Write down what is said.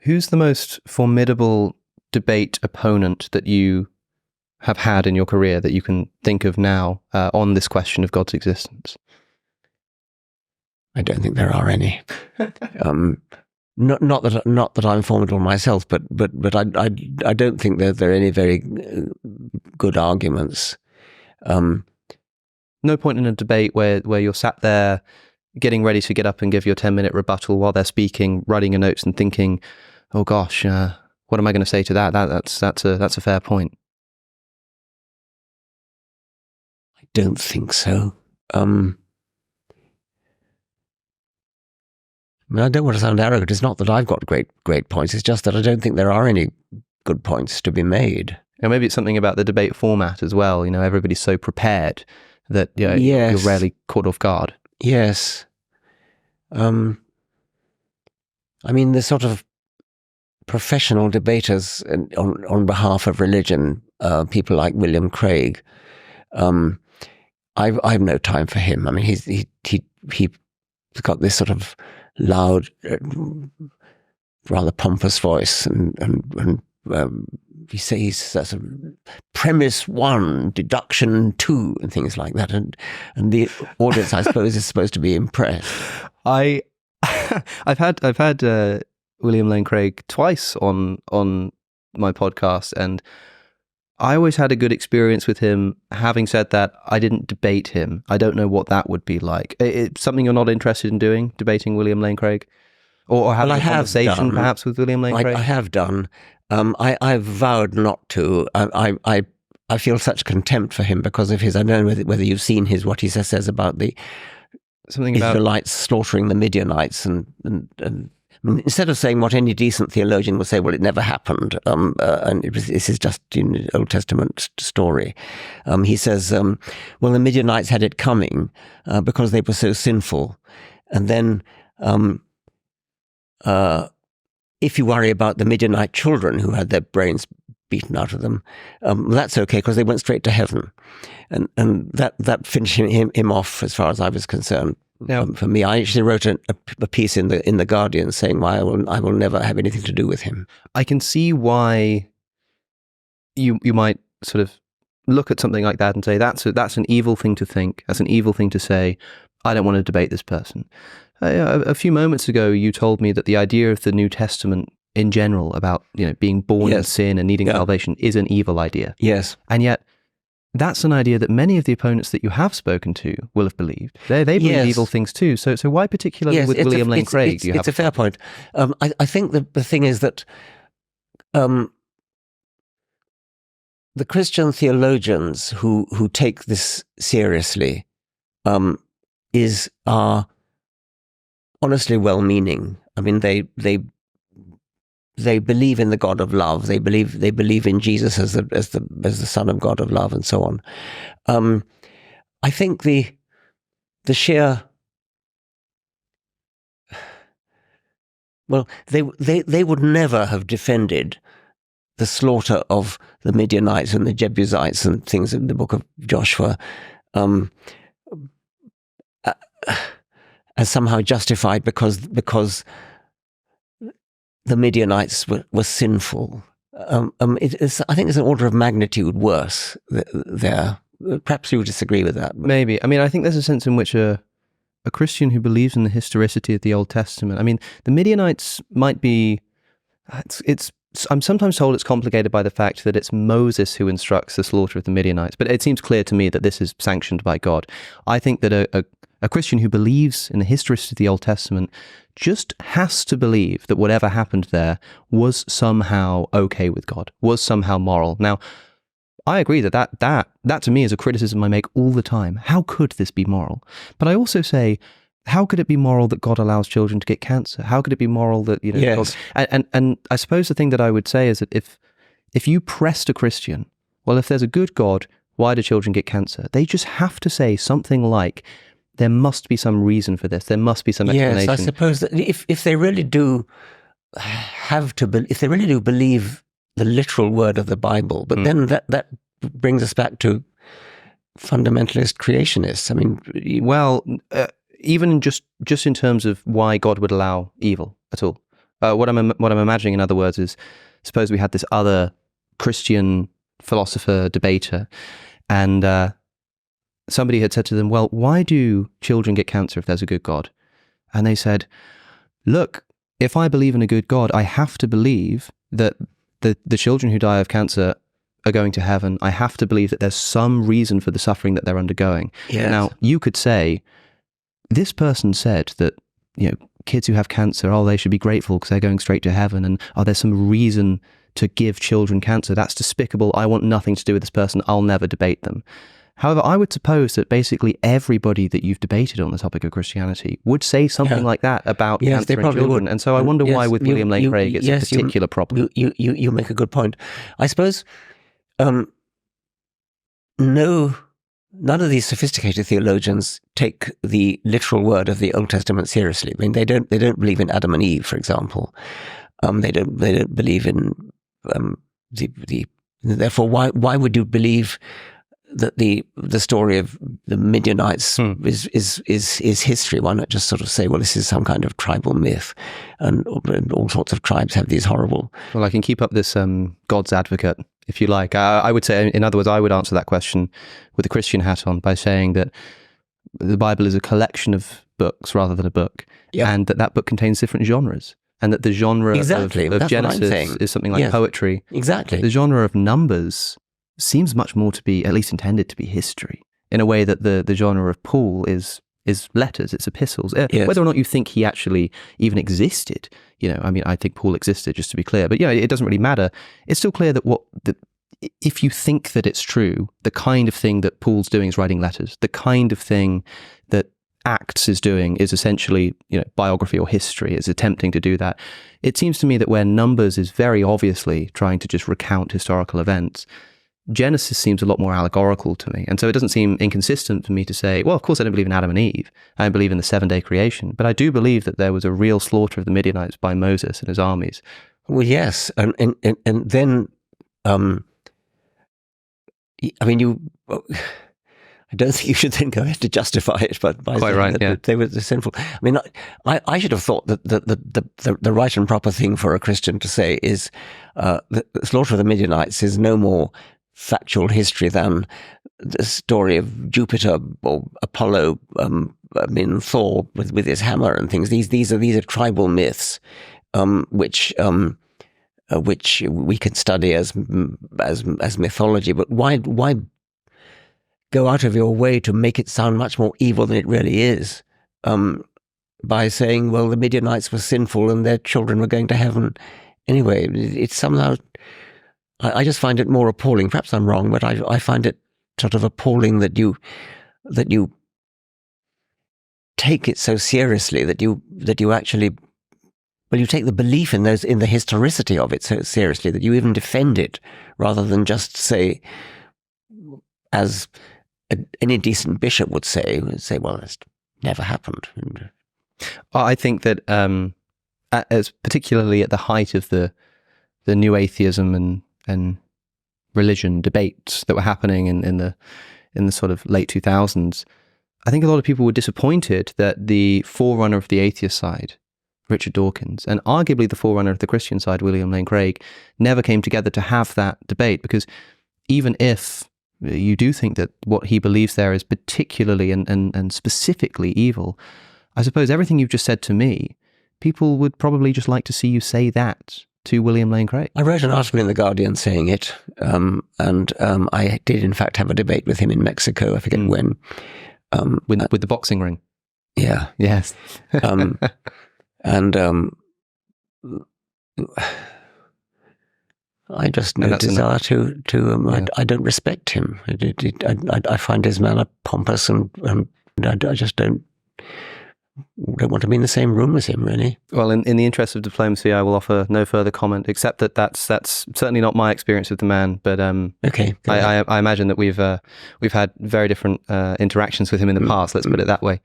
Who's the most formidable debate opponent that you have had in your career that you can think of now on this question of God's existence? I don't think there are any. Not that I'm formidable myself, but I don't think that there are any very good arguments. No point in a debate where you're sat there getting ready to get up and give your 10-minute rebuttal while they're speaking, writing your notes and thinking, oh gosh, what am I going to say to that? That's a fair point. I don't think so. I mean, I don't want to sound arrogant. It's not that I've got great points. It's just that I don't think there are any good points to be made. And maybe it's something about the debate format as well. You know, everybody's so prepared that Yes. you're rarely caught off guard. Yes. I mean, the sort of professional debaters on behalf of religion, people like William Craig, I've no time for him. I mean, he's got this sort of loud, rather pompous voice, and he says that's a premise 1, deduction 2, and things like that, and the audience, I suppose, is supposed to be impressed. I've had William Lane Craig twice on my podcast, and I always had a good experience with him. Having said that, I didn't debate him. I don't know what that would be like. It's something you're not interested in doing, debating William Lane Craig? Or having a conversation perhaps with William Lane Craig? I have done. I've vowed not to. I feel such contempt for him because of his, I don't know whether you've seen what he says about the Israelites slaughtering the Midianites, and I mean, instead of saying what any decent theologian would say, well, it never happened, and this is just an Old Testament story. He says, well, the Midianites had it coming because they were so sinful. And then if you worry about the Midianite children who had their brains beaten out of them, that's okay because they went straight to heaven. And that finished him off as far as I was concerned. Now, for me, I actually wrote a piece in the Guardian saying, well, I will never have anything to do with him. I can see why you might sort of look at something like that and say, that's an evil thing to think. That's an evil thing to say. I don't want to debate this person. A few moments ago, you told me that the idea of the New Testament in general about being born in sin and needing salvation is an evil idea. Yes. And yet, that's an idea that many of the opponents that you have spoken to will have believed. They believe evil things too. So why particularly with William Lane Craig do you have? It's a fair point. I think the thing is that the Christian theologians who take this seriously are honestly well-meaning. I mean, they believe in the God of love. They believe in Jesus as the Son of God of love, and so on. I think the sheer they would never have defended the slaughter of the Midianites and the Jebusites and things in the book of Joshua as somehow justified because the Midianites were sinful. I think it's an order of magnitude worse there. Perhaps you would disagree with that. Maybe. I mean, I think there's a sense in which a Christian who believes in the historicity of the Old Testament, I mean, the Midianites might be, I'm sometimes told it's complicated by the fact that it's Moses who instructs the slaughter of the Midianites, but it seems clear to me that this is sanctioned by God. I think that a Christian who believes in the historicity of the Old Testament just has to believe that whatever happened there was somehow okay with God, was somehow moral. Now, I agree that to me is a criticism I make all the time. How could this be moral? But I also say, how could it be moral that God allows children to get cancer? How could it be moral that Yes. God, and I suppose the thing that I would say is that if you pressed a Christian, well, if there's a good God, why do children get cancer? They just have to say something like, there must be some reason for this. There must be some explanation. Yes, I suppose that if they really do if they really do believe the literal word of the Bible, but then that brings us back to fundamentalist creationists. I mean, even just in terms of why God would allow evil at all. What I'm imagining, in other words, is suppose we had this other Christian philosopher debater, and somebody had said to them, well, why do children get cancer if there's a good God? And they said, look, if I believe in a good God, I have to believe that the children who die of cancer are going to heaven. I have to believe that there's some reason for the suffering that they're undergoing. Yes. Now, you could say, this person said that, kids who have cancer, they should be grateful because they're going straight to heaven. And there's some reason to give children cancer. That's despicable. I want nothing to do with this person. I'll never debate them. However, I would suppose that basically everybody that you've debated on the topic of Christianity would say something like that about cancer in children. Would. And so I wonder why with William Lane Craig it's a particular problem. You make a good point. I suppose none of these sophisticated theologians take the literal word of the Old Testament seriously. I mean, they don't believe in Adam and Eve, for example. They don't believe in Therefore, why would you believe that the story of the Midianites is history? Why not just sort of say, well, this is some kind of tribal myth, and all sorts of tribes have these horrible. Well, I can keep up this God's advocate, if you like. I would say, in other words, I would answer that question with a Christian hat on by saying that the Bible is a collection of books rather than a book, and that book contains different genres. And that the genre of Genesis is something like poetry. Exactly. The genre of Numbers seems much more to be, at least intended to be, history, in a way that the genre of Paul is letters, it's epistles. Whether or not you think he actually even existed, I think Paul existed, just to be clear. But it doesn't really matter. It's still clear that if you think that it's true, the kind of thing that Paul's doing is writing letters. The kind of thing that Acts is doing is essentially, biography or history, is attempting to do that. It seems to me that where Numbers is very obviously trying to just recount historical events, Genesis seems a lot more allegorical to me. And so it doesn't seem inconsistent for me to say, well, of course I don't believe in Adam and Eve. I don't believe in the 7-day creation. But I do believe that there was a real slaughter of the Midianites by Moses and his armies. Well, yes. And then, I don't think you should then go ahead to justify it, but by saying that they were sinful. I mean, I should have thought that the right and proper thing for a Christian to say is the slaughter of the Midianites is no more factual history than the story of Jupiter or Apollo, Thor with his hammer and things. These are tribal myths, which we can study as mythology. But why go out of your way to make it sound much more evil than it really is, by saying, well, the Midianites were sinful and their children were going to heaven anyway? It's somehow, I just find it more appalling. Perhaps I'm wrong, but I find it sort of appalling that you take it so seriously, that you actually, well, you take the belief in the historicity of it so seriously that you even defend it, rather than just say, as any decent bishop would say, well, that's never happened. I think that, as particularly at the height of the new atheism and religion debates that were happening in the sort of late 2000s, I think a lot of people were disappointed that the forerunner of the atheist side, Richard Dawkins, and arguably the forerunner of the Christian side, William Lane Craig, never came together to have that debate. Because even if you do think that what he believes there is particularly and specifically evil, I suppose everything you've just said to me, people would probably just like to see you say that to William Lane Craig. I wrote an article in The Guardian saying it, and I did in fact have a debate with him in Mexico, I forget when. With the boxing ring? Yeah. Yes. I just no desire to I don't respect him. I find his manner pompous, and I just don't want to be in the same room as him, really. Well, in the interest of diplomacy, I will offer no further comment, except that that's certainly not my experience with the man. But okay, I imagine that we've had very different interactions with him in the past. Let's put it that way.